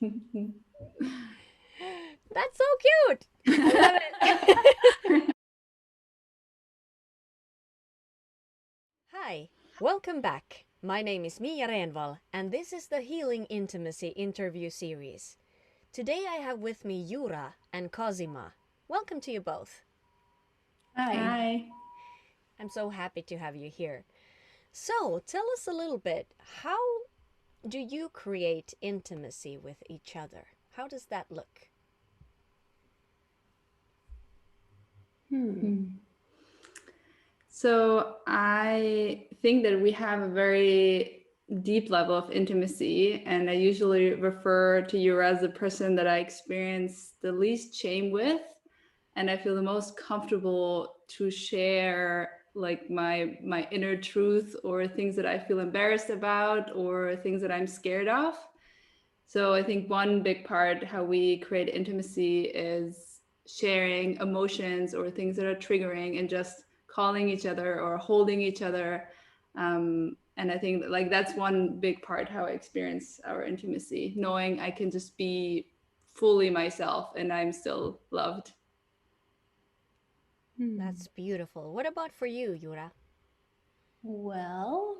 That's so cute. I love it. Hi, welcome back. My name is Mia Renvall, and this is the Healing Intimacy interview series. Today I have with me Jura and Cosima. Welcome to you both. Hi. Hi. I'm so happy to have you here. So, tell us a little bit, how do you create intimacy with each other? How does that look? Hmm. So I think that we have a very deep level of intimacy, and I usually refer to you as the person that I experience the least shame with, and I feel the most comfortable to share like my inner truth or things that I feel embarrassed about or things that I'm scared of. So I think one big part how we create intimacy is sharing emotions or things that are triggering and just calling each other or holding each other. And I think that, like that's one big part how I experience our intimacy, knowing I can just be fully myself and I'm still loved. That's beautiful. What about for you, Jura? Well,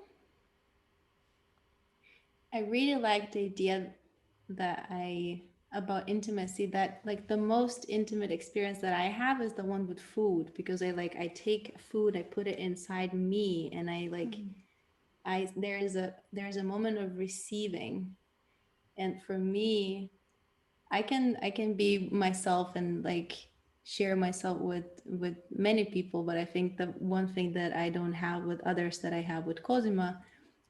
I really like the idea that I about intimacy that like the most intimate experience that I have is the one with food because I take food, I put it inside me and I there's a moment of receiving. And for me, I can be myself and like share myself with many people, but I think the one thing that I don't have with others that I have with Cosima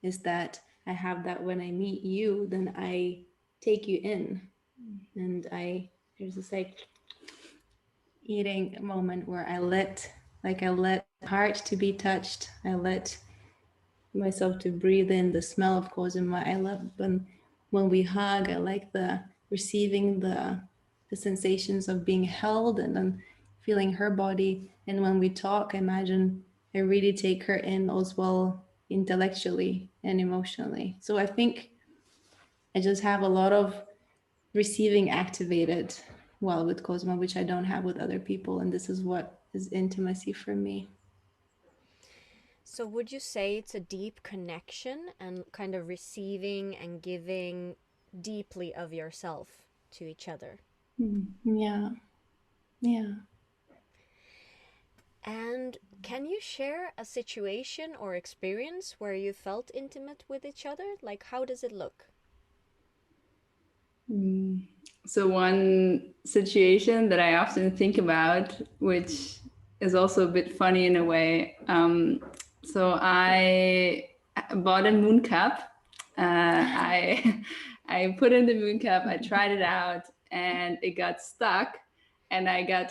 is that I have that when I meet you, then I take you in, and I there's this like eating moment where I let my heart to be touched. I let myself to breathe in the smell of Cosima. I love when we hug. I like the receiving the sensations of being held and then feeling her body. And when we talk, I imagine I really take her in as well intellectually and emotionally. So I think I just have a lot of receiving activated while with Cosima, which I don't have with other people. And this is what is intimacy for me. So, would you say it's a deep connection and kind of receiving and giving deeply of yourself to each other? Yeah, yeah. And can you share a situation or experience where you felt intimate with each other? Like, how does it look? Mm. So one situation that I often think about, which is also a bit funny in a way. So I bought a moon cup. I I put in the moon cup. I tried it out, and it got stuck. And I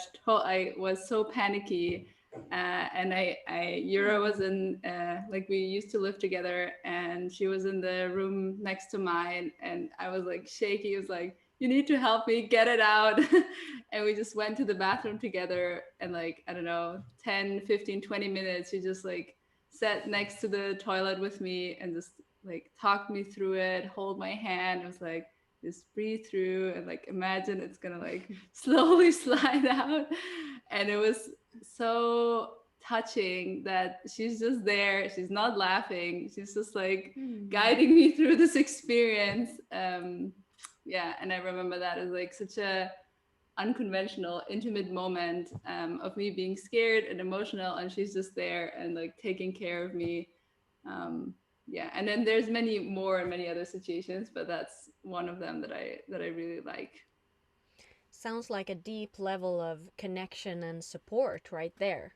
was so panicky. And Yura was in, like we used to live together, and she was in the room next to mine, and I was like shaky. It was like, you need to help me get it out. And we just went to the bathroom together, and like, I don't know, 10, 15, 20 minutes, she just like sat next to the toilet with me and just like talked me through it, hold my hand. It was like, just breathe through and like imagine it's gonna like slowly slide out. And it was so touching that she's just there, she's not laughing, she's just like guiding me through this experience. Yeah, and I remember that as like such a unconventional intimate moment, of me being scared and emotional, and she's just there and like taking care of me. Yeah, and then there's many more and many other situations, but that's one of them that I really like. Sounds like a deep level of connection and support right there.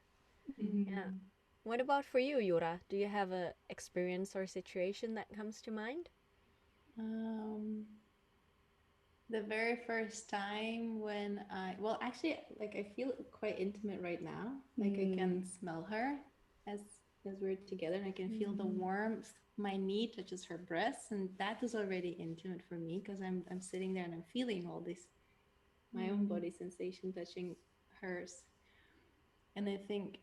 Yeah. Mhm. What about for you, Jura? Do you have a experience or situation that comes to mind? Um, the very first time when well, actually, like I feel quite intimate right now. Like I can Mm. smell her as as we're together, and I can feel the Mm. warmth. My knee touches her breast, and that is already intimate for me because I'm sitting there and I'm feeling all this my own Mm. body sensation touching hers. And I think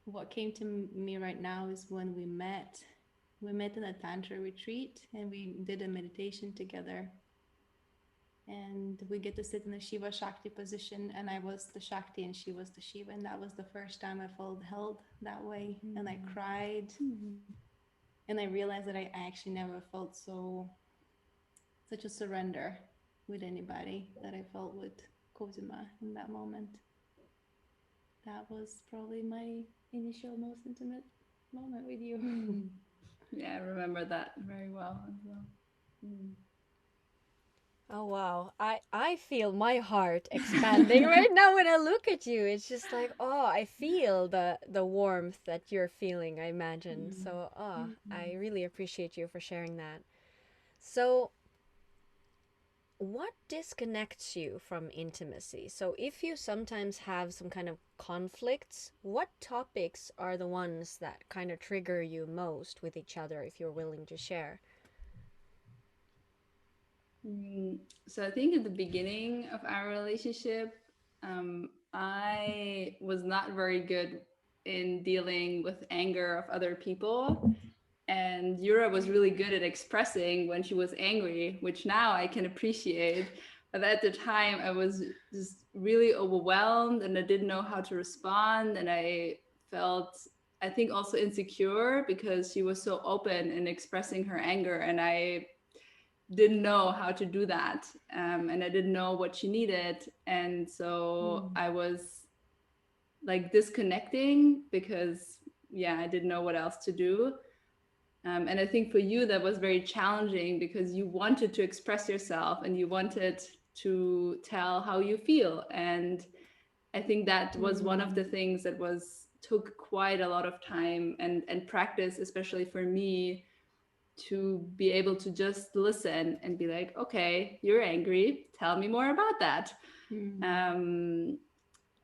what came to me right now is when we met. We met in a tantra retreat, and we did a meditation together. And we get to sit in the Shiva Shakti position, and I was the Shakti and she was the Shiva, and that was the first time I felt held that way, and I cried, and I realized that I actually never felt such a surrender with anybody that I felt with Cosima in that moment. That was probably my initial most intimate moment with you. Yeah, I remember that very well as well. Oh wow. I feel my heart expanding right now when I look at you. It's just like, oh, I feel the warmth that you're feeling, I imagine. So, oh, I really appreciate you for sharing that. So, what disconnects you from intimacy? So, if you sometimes have some kind of conflicts, what topics are the ones that kind of trigger you most with each other if you're willing to share? So I think at the beginning of our relationship, I was not very good in dealing with anger of other people. And Jura was really good at expressing when she was angry, which now I can appreciate. But at the time, I was just really overwhelmed and I didn't know how to respond. And I felt, I think, also insecure because she was so open in expressing her anger. And I didn't know how to do that. And I didn't know what she needed. And so I was like disconnecting because, yeah, I didn't know what else to do. And I think for you, that was very challenging because you wanted to express yourself and you wanted to tell how you feel. And I think that was one of the things that took quite a lot of time and practice, especially for me, to be able to just listen and be like, okay, you're angry. Tell me more about that.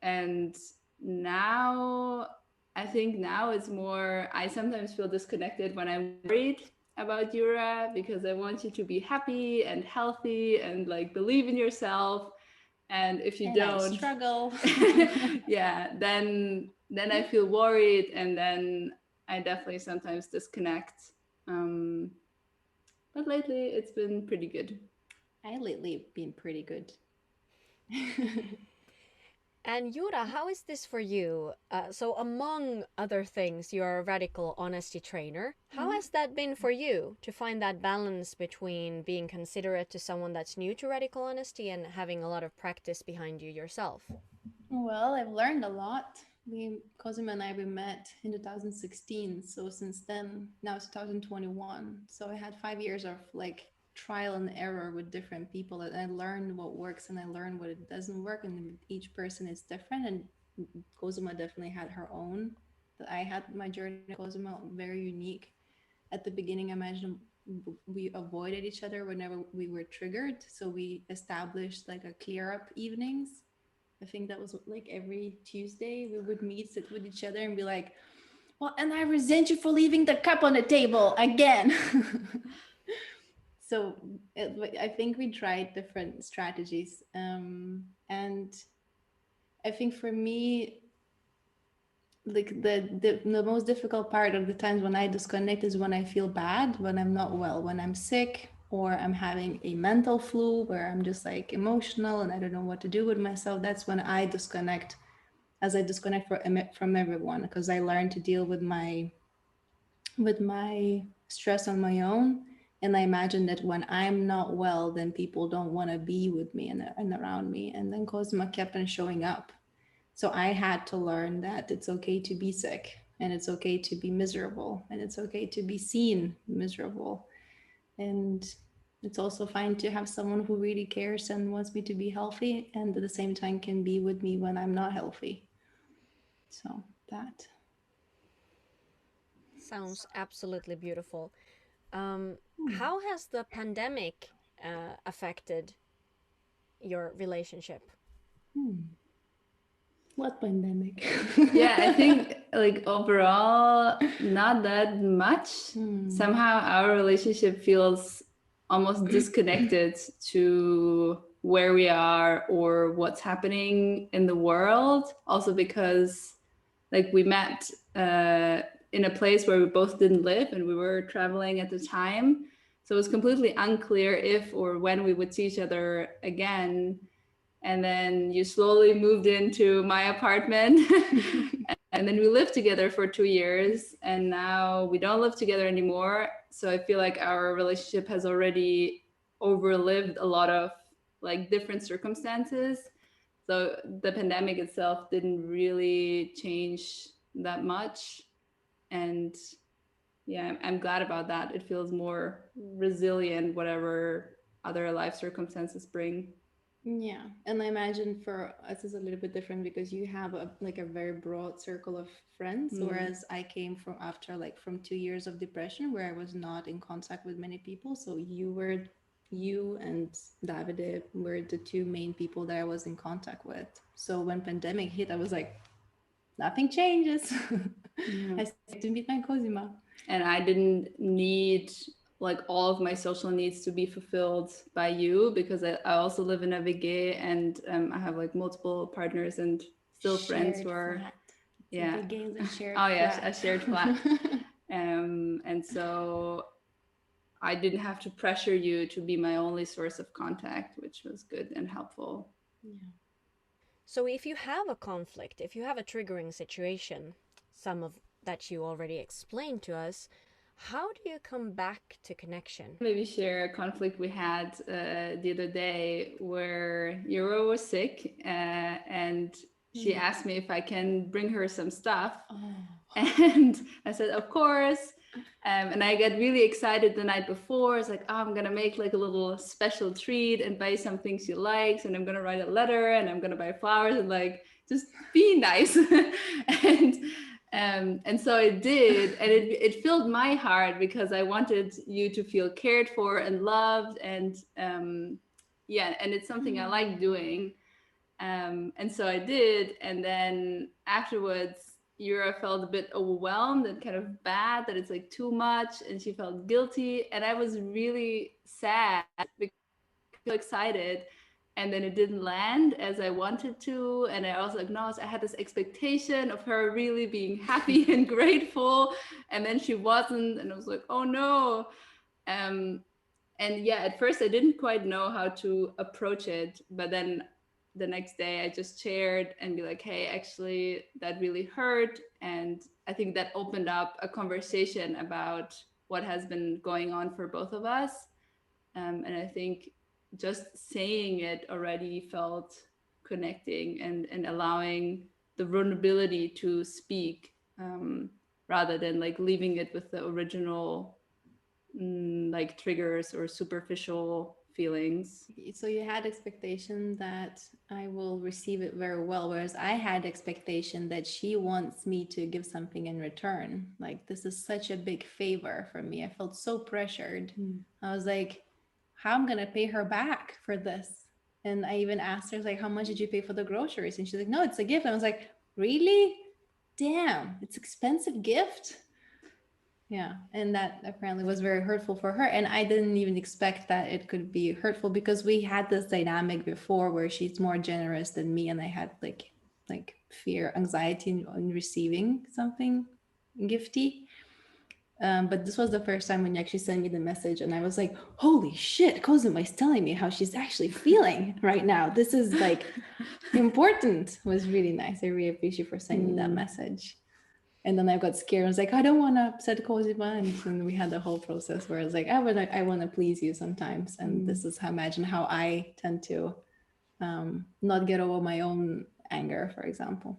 And now I think now it's more, I sometimes feel disconnected when I'm worried about Jura because I want you to be happy and healthy and like believe in yourself. And if you don't I struggle. yeah, then I feel worried and then I definitely sometimes disconnect. But lately it's been pretty good. I lately been pretty good. And Jura, how is this for you? So, among other things, you're a radical honesty trainer. How has that been for you to find that balance between being considerate to someone that's new to radical honesty and having a lot of practice behind you yourself? Well, I've learned a lot. Cosima and I, we met in 2016. So since then, now it's 2021. So I had 5 years of like trial and error with different people, and I learned what works and I learned what it doesn't work. And each person is different. And Cosima definitely had her own. I had my journey with Cosima very unique. At the beginning, I imagine we avoided each other whenever we were triggered. So we established like a clear up evenings. I think that was like every Tuesday we would meet, sit with each other and be like, well, and I resent you for leaving the cup on the table again. So I think we tried different strategies. And I think for me, like the most difficult part of the times when I disconnect is when I feel bad, when I'm not well, when I'm sick, or I'm having a mental flu where I'm just like emotional and I don't know what to do with myself. That's when I disconnect, as I disconnect from everyone, because I learned to deal with my stress on my own. And I imagine that when I'm not well, then people don't want to be with me and around me. And then Cosima kept on showing up. So I had to learn that it's okay to be sick and it's okay to be miserable and it's okay to be seen miserable. And it's also fine to have someone who really cares and wants me to be healthy and at the same time can be with me when I'm not healthy. So that. Sounds absolutely beautiful. How has the pandemic affected your relationship? What pandemic? Yeah, I think like overall, not that much. Somehow our relationship feels almost disconnected to where we are or what's happening in the world. Also because like we met in a place where we both didn't live and we were traveling at the time. So it was completely unclear if or when we would see each other again. And then you slowly moved into my apartment. And then we lived together for 2 years. And now we don't live together anymore. So I feel like our relationship has already overlived a lot of like different circumstances. So the pandemic itself didn't really change that much. And yeah, I'm glad about that. It feels more resilient, whatever other life circumstances bring. Yeah, and I imagine for us is a little bit different because you have a like a very broad circle of friends, whereas I came from after like from 2 years of depression where I was not in contact with many people. So you and Davide were the two main people that I was in contact with. So when pandemic hit, I was like, nothing changes. Yeah. I still to meet my Cosima. And I didn't need like all of my social needs to be fulfilled by you because I also live in a VG and I have like multiple partners and still friends who are Flat. yeah. The game's a shared Oh yeah, flat. a shared flat. And so I didn't have to pressure you to be my only source of contact, which was good and helpful. Yeah. So if you have a conflict, if you have a triggering situation, some of that you already explained to us, how do you come back to connection? Maybe share a conflict we had the other day where Euro was sick and she asked me if I can bring her some stuff. Oh. And I said, of course. And I got really excited the night before. It's like, oh, I'm gonna make like a little special treat and buy some things she likes, and I'm gonna write a letter, and I'm gonna buy flowers, and like just be nice. And so I did, and it filled my heart because I wanted you to feel cared for and loved, and yeah, and it's something I like doing. And so I did, and then afterwards Yura felt a bit overwhelmed and kind of bad that it's like too much, and she felt guilty, and I was really sad because I was so excited, and then it didn't land as I wanted to, and I also acknowledged I had this expectation of her really being happy and grateful, and then she wasn't, and I was like, oh no. And yeah, at first I didn't quite know how to approach it, but then the next day I just shared and be like, hey, actually that really hurt. And I think that opened up a conversation about what has been going on for both of us. And I think just saying it already felt connecting and allowing the vulnerability to speak, rather than like leaving it with the original like triggers or superficial feelings. So you had expectation that I will receive it very well, whereas I had expectation that she wants me to give something in return. Like this is such a big favor for me. I felt so pressured. I was like, how am I gonna pay her back for this? And I even asked her like, how much did you pay for the groceries? And she's like, no, it's a gift. And I was like, really? Damn, it's expensive gift. Yeah, and that apparently was very hurtful for her. And I didn't even expect that it could be hurtful because we had this dynamic before where she's more generous than me, and I had like fear, anxiety in receiving something gifty. But this was the first time when you actually sent me the message, and I was like, holy shit, Cosima is telling me how she's actually feeling right now. This is like important. It was really nice. I really appreciate you for sending me that message. And then I got scared. I was like, I don't want to upset Cosima. And we had the whole process where I was like, I want to please you sometimes. And this is how imagine how I tend to not get over my own anger, for example.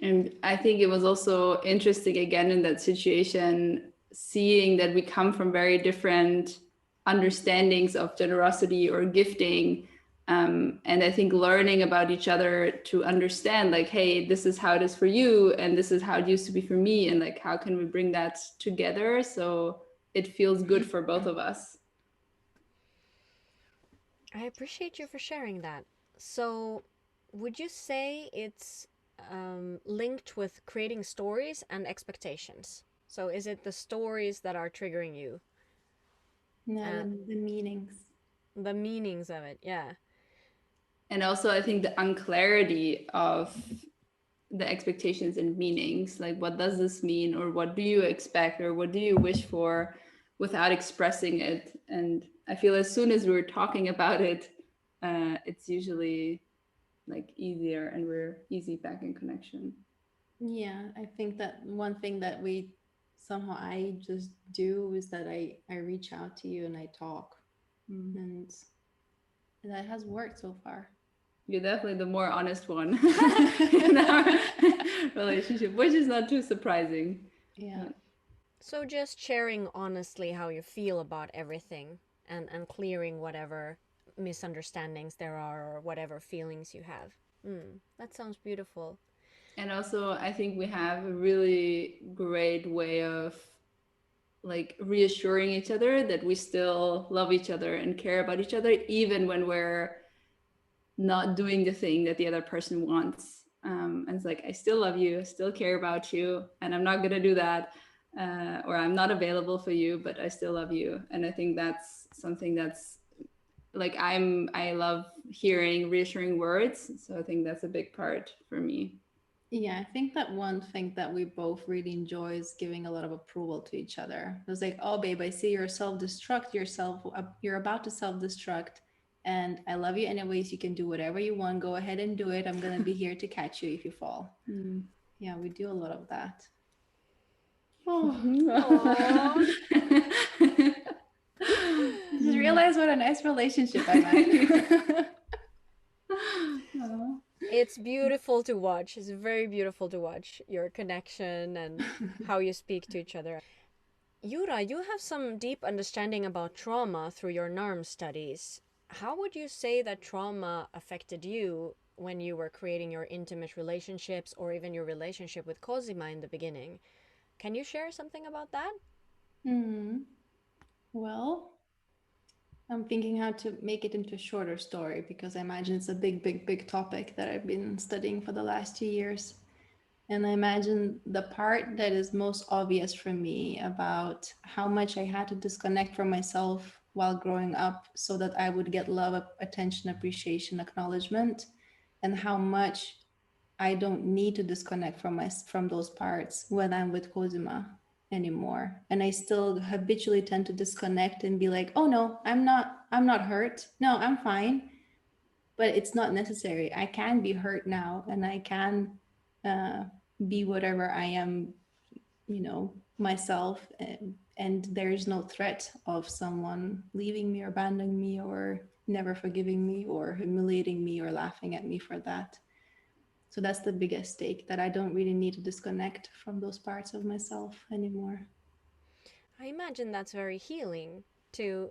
And I think it was also interesting again in that situation, seeing that we come from very different understandings of generosity or gifting. And I think learning about each other to understand like, hey, this is how it is for you, and this is how it used to be for me, and like how can we bring that together so it feels good for both of us. I appreciate you for sharing that. So, would you say it's linked with creating stories and expectations? So, is it the stories that are triggering you? No, the meanings. The meanings of it, yeah. And also I think the unclarity of the expectations and meanings, like what does this mean, or what do you expect, or what do you wish for, without expressing it. And I feel as soon as we're talking about it, it's usually like easier and we're easy back in connection. Yeah, I think that one thing that we somehow I just do is that I reach out to you and I talk, and that has worked so far. You're definitely the more honest one in our relationship, which is not too surprising. Yeah. So just sharing honestly how you feel about everything, and clearing whatever misunderstandings there are or whatever feelings you have. That sounds beautiful. And also, I think we have a really great way of like reassuring each other that we still love each other and care about each other, even when we're not doing the thing that the other person wants. And it's like, I still love you, I still care about you, and I'm not going to do that. Or I'm not available for you, but I still love you. And I think that's something that's like, I love hearing reassuring words. So I think that's a big part for me. Yeah, I think that one thing that we both really enjoy is giving a lot of approval to each other. It was like, oh, babe, I see you're self-destruct yourself. You're about to self-destruct, and I love you anyways. You can do whatever you want. Go ahead and do it. I'm gonna be here to catch you if you fall. Mm. Yeah, we do a lot of that. Aww. Just realize what a nice relationship I'm at. It's beautiful to watch. It's very beautiful to watch your connection and how you speak to each other. Jura, you have some deep understanding about trauma through your NARM studies. How would you say that trauma affected you when you were creating your intimate relationships or even your relationship with Cosima in the beginning? Can you share something about that? Hmm. Well, I'm thinking how to make it into a shorter story because I imagine it's a big, big, big topic that I've been studying for the last 2 years. And I imagine the part that is most obvious for me about how much I had to disconnect from myself while growing up so that I would get love, attention, appreciation, acknowledgement, and how much I don't need to disconnect from those parts when I'm with Cosima anymore. And I still habitually tend to disconnect and be like, "Oh no, I'm not hurt. No, I'm fine." But it's not necessary. I can be hurt now and I can uh, be whatever I am, myself, and there's no threat of someone leaving me or abandoning me or never forgiving me or humiliating me or laughing at me for that. So that's the biggest stake, that I don't really need to disconnect from those parts of myself anymore. I imagine that's very healing to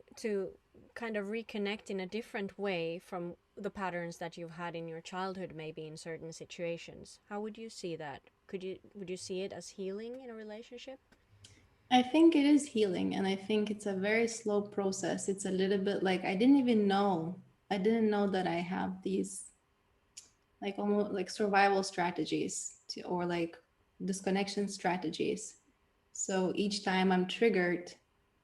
kind of reconnect in a different way from the patterns that you've had in your childhood, maybe in certain situations. How would you see that? Would you see it as healing in a relationship? I think it is healing, and I think it's a very slow process. It's a little bit like I didn't know that I have these like almost like survival strategies or like disconnection strategies. So each time I'm triggered,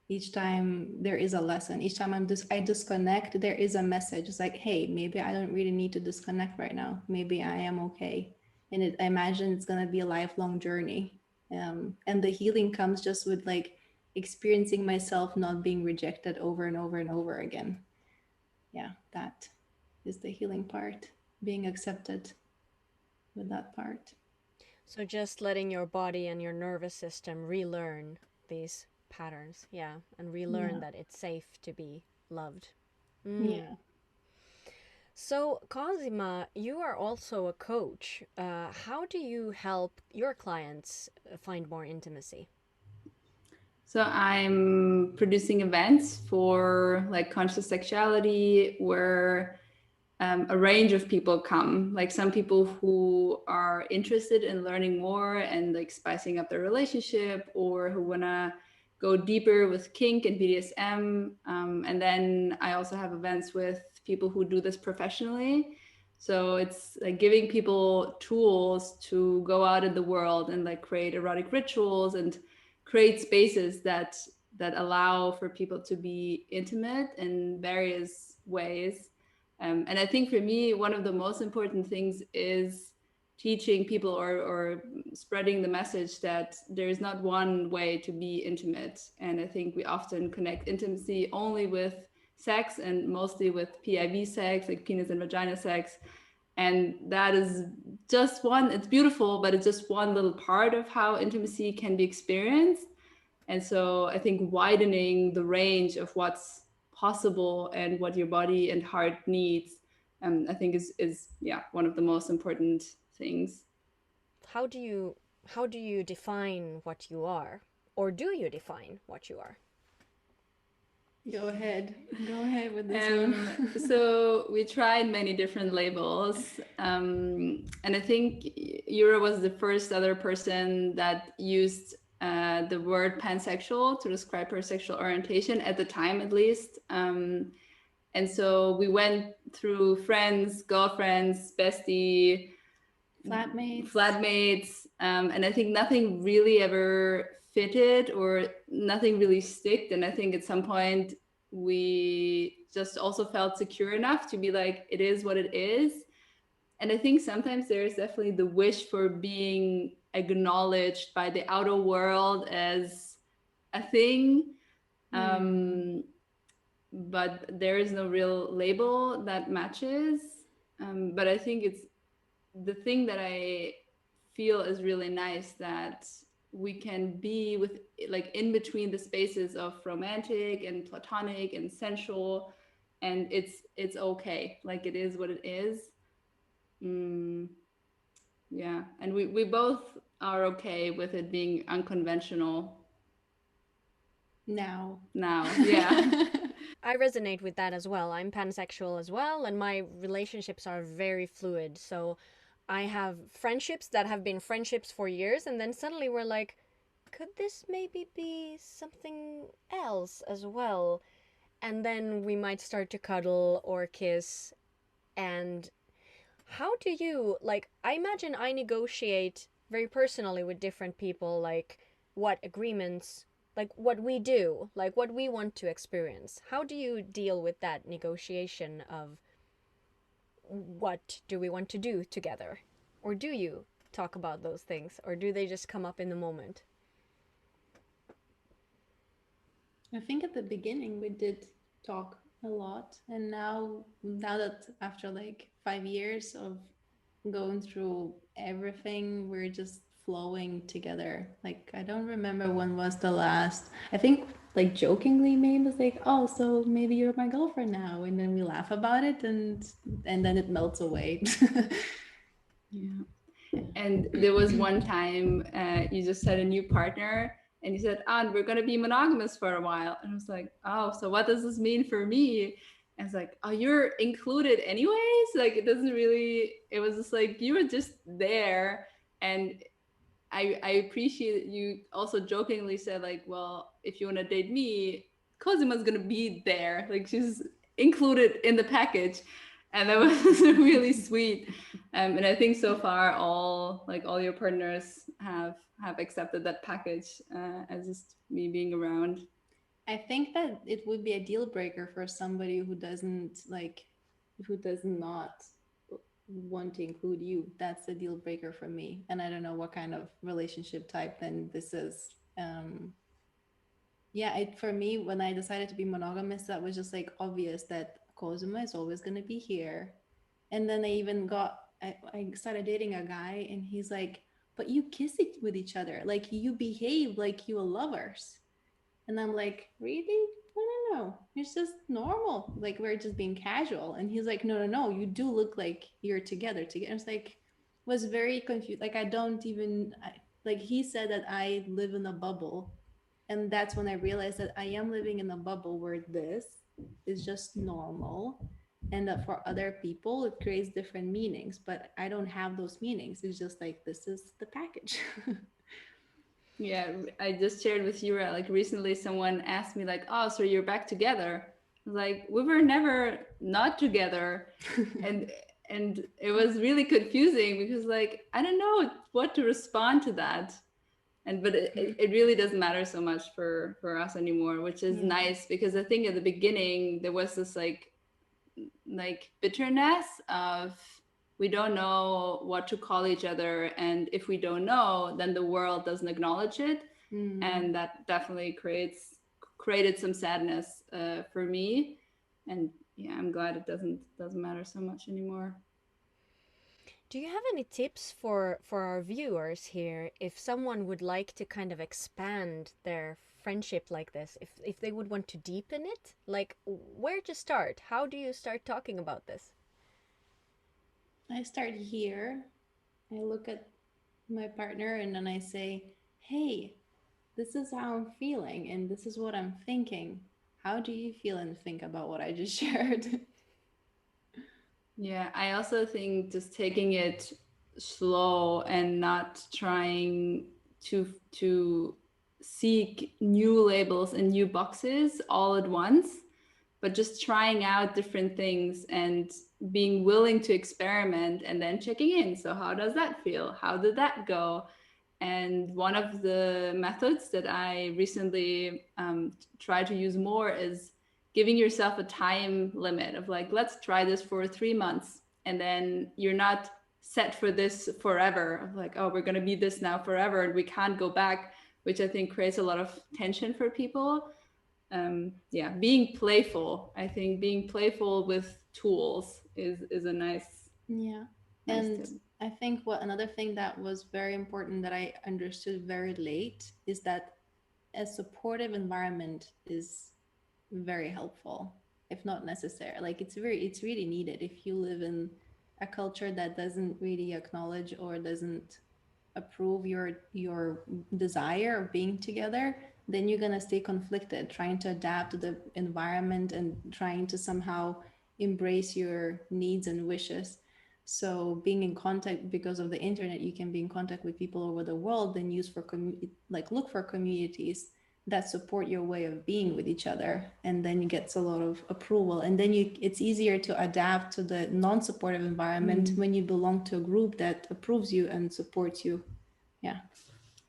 each time there is a lesson, each time I disconnect, there is a message. It's like, hey, maybe I don't really need to disconnect right now. Maybe I am okay. And I imagine it's gonna be a lifelong journey. And the healing comes just with like experiencing myself not being rejected over and over and over again. Yeah, that is the healing part, being accepted with that part. So just letting your body and your nervous system relearn these patterns, yeah, and relearn Yeah. that it's safe to be loved. Yeah. So, Cosima, you are also a coach. How do you help your clients find more intimacy? So I'm producing events for like conscious sexuality where a range of people come, like some people who are interested in learning more and like spicing up their relationship, or who want to go deeper with kink and BDSM. And then I also have events with people who do this professionally. So it's like giving people tools to go out in the world and like create erotic rituals and create spaces that allow for people to be intimate in various ways. And I think for me, one of the most important things is teaching people or spreading the message that there is not one way to be intimate. And I think we often connect intimacy only with sex, and mostly with PIV sex, like penis and vagina sex. And that is just one, it's beautiful, but it's just one little part of how intimacy can be experienced. And so I think widening the range of what's possible and what your body and heart needs, I think is yeah, one of the most important things. How do you define what you are, or do you define what you are? Go ahead with this one. So we tried many different labels, and I think Jura was the first other person that used the word pansexual to describe her sexual orientation at the time, at least. And so we went through friends, girlfriends, bestie, flatmates, and I think nothing really ever fitted, or nothing really sticked. And I think at some point we just also felt secure enough to be like, it is what it is. And I think sometimes there is definitely the wish for being acknowledged by the outer world as a thing. But there is no real label that matches. But I think it's the thing that I feel is really nice, that we can be with, like, in between the spaces of romantic and platonic and sensual, and it's okay, like it is what it is. Yeah, and we both are okay with it being unconventional now. Yeah. I resonate with that as well. I'm pansexual as well, and my relationships are very fluid. So I have friendships that have been friendships for years, and then suddenly we're like, could this maybe be something else as well? And then we might start to cuddle or kiss. And how do you, like, I imagine I negotiate very personally with different people, like, what agreements, like what we do, like what we want to experience. How do you deal with that negotiation of what do we want to do together? Or do you talk about those things, or do they just come up in the moment? I think at the beginning we did talk a lot, and now that after like 5 years of going through everything, we're just flowing together. Like I don't remember when was the last. I think like jokingly maybe was like, oh, so maybe you're my girlfriend now, and then we laugh about it, and then it melts away. Yeah. And there was one time you just had a new partner, and you said, and we're going to be monogamous for a while. And I was like, oh, so what does this mean for me? And it's like, oh, you're included anyways. Like, it doesn't really, it was just like, you were just there. And I appreciate you also jokingly said, like, well, if you want to date me, Cosima's going to be there. Like, she's included in the package. And that was really sweet. And I think so far all your partners have accepted that package as just me being around. I think that it would be a deal breaker for somebody who does not want to include you. That's a deal breaker for me. And I don't know what kind of relationship type then this is. Yeah, for me, when I decided to be monogamous, that was just like obvious that Cosima is always going to be here. And then I started dating a guy, and he's like, but you kiss it with each other. Like you behave like you are lovers. And I'm like, really? No. It's just normal. Like we're just being casual. And he's like, no. You do look like you're together. It's like, was very confused. Like I don't even like he said that I live in a bubble, and that's when I realized that I am living in a bubble where this is just normal, and that for other people it creates different meanings. But I don't have those meanings. It's just like this is the package. Yeah, I just shared with you, like recently someone asked me like, oh, so you're back together. I was like, we were never not together. and it was really confusing because like I don't know what to respond to that. But it really doesn't matter so much for us anymore, which is nice, because I think at the beginning there was this like bitterness of we don't know what to call each other, and if we don't know, then the world doesn't acknowledge it. And that definitely created some sadness for me. And yeah, I'm glad it doesn't matter so much anymore. Do you have any tips for our viewers here if someone would like to kind of expand their friendship like this, if they would want to deepen it, like where to start? How do you start talking about this? I start here. I look at my partner and then I say, hey, this is how I'm feeling and this is what I'm thinking. How do you feel and think about what I just shared? Yeah, I also think just taking it slow and not trying to seek new labels and new boxes all at once, but just trying out different things and being willing to experiment and then checking in. So how does that feel? How did that go? And one of the methods that I recently try to use more is giving yourself a time limit of like, let's try this for 3 months. And then you're not set for this forever of like, oh, we're going to be this now forever and we can't go back, which I think creates a lot of tension for people. Yeah, being playful. I think being playful with tools is a nice Yeah. nice And tip. I think what another thing that was very important that I understood very late is that a supportive environment is very helpful, if not necessary. Like it's really needed if you live in a culture that doesn't really acknowledge or doesn't approve your desire of being together, then you're going to stay conflicted trying to adapt to the environment and trying to somehow embrace your needs and wishes. So being in contact because of the internet, you can be in contact with people over the world, then use for like look for communities that support your way of being with each other, and then you get a lot of approval, and then it's easier to adapt to the non-supportive environment when you belong to a group that approves you and supports you. Yeah.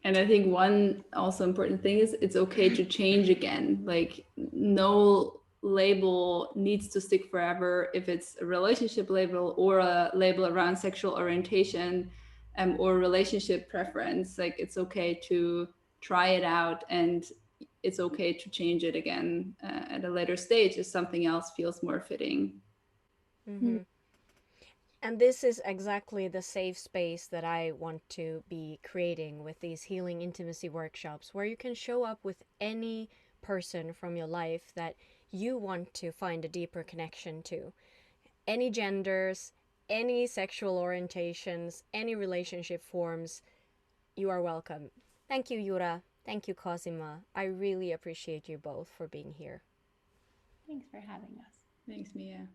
And I think one also important thing is it's okay to change again. Like no label needs to stick forever, if it's a relationship label or a label around sexual orientation or relationship preference. Like it's okay to try it out, and it's okay to change it again at a later stage if something else feels more fitting. Mm-hmm. And this is exactly the safe space that I want to be creating with these healing intimacy workshops, where you can show up with any person from your life that you want to find a deeper connection to. Any genders, any sexual orientations, any relationship forms, you are welcome. Thank you, Jura. Thank you, Cosima. I really appreciate you both for being here. Thanks for having us. Thanks, Mia.